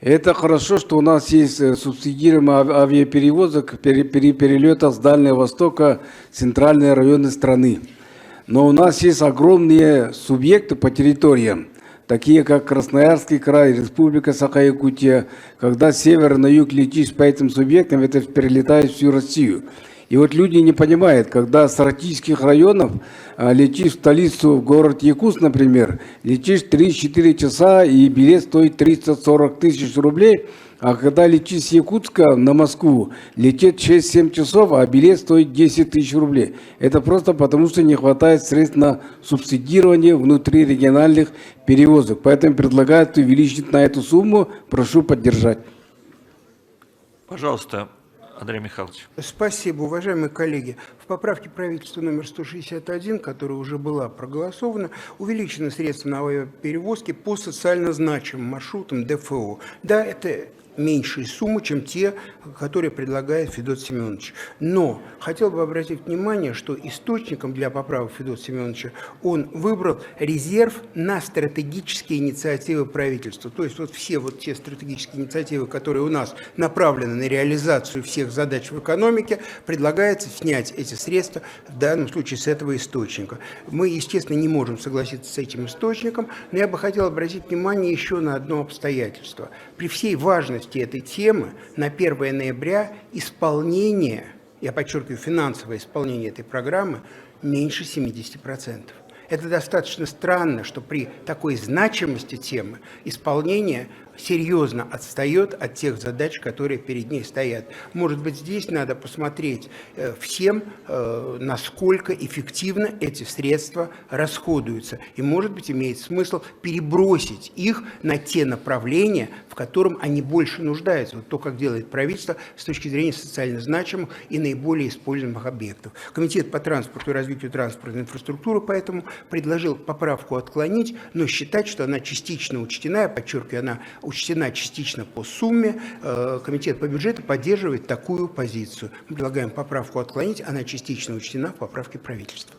Это хорошо, что у нас есть субсидируемый авиаперевозок перелетов с Дальнего Востока в центральные районы страны. Но у нас есть огромные субъекты по территориям, такие как Красноярский край, Республика Саха-Якутия. Когда с севера на юг летишь по этим субъектам, это перелетает всю Россию. И вот люди не понимают, когда с арктических районов летишь в столицу, в город Якутск, например, летишь 3-4 часа, и билет стоит 340 тысяч рублей, а когда летишь с Якутска на Москву, летит 6-7 часов, а билет стоит 10 тысяч рублей. Это просто потому, что не хватает средств на субсидирование внутрирегиональных перевозок. Поэтому предлагают увеличить на эту сумму. Прошу поддержать. Пожалуйста, Андрей Михайлович. Спасибо, уважаемые коллеги. В поправке правительства номер 161, которая уже была проголосована, увеличены средства на авиаперевозки по социально значимым маршрутам ДФО. Да, это меньшие суммы, чем те, которые предлагает Федот Семенович. Но хотел бы обратить внимание, что источником для поправок Федота Семеновича он выбрал резерв на стратегические инициативы правительства. То есть вот все вот те стратегические инициативы, которые у нас направлены на реализацию всех задач в экономике, предлагается снять эти средства, в данном случае с этого источника. Мы, естественно, не можем согласиться с этим источником, но я бы хотел обратить внимание еще на одно обстоятельство. При всей важности этой темы на 1 ноября исполнение, я подчеркиваю, финансовое исполнение этой программы меньше 70%. Это достаточно странно, что при такой значимости темы исполнение серьезно отстает от тех задач, которые перед ней стоят. Может быть, здесь надо посмотреть всем, насколько эффективно эти средства расходуются. И, может быть, имеет смысл перебросить их на те направления, в котором они больше нуждаются. Вот то, как делает правительство с точки зрения социально значимых и наиболее используемых объектов. Комитет по транспорту и развитию транспортной инфраструктуры поэтому предложил поправку отклонить, но считать, что она частично учтена, я подчеркиваю, она учтена частично по сумме. Комитет по бюджету поддерживает такую позицию. Мы предлагаем поправку отклонить, она частично учтена в поправке правительства.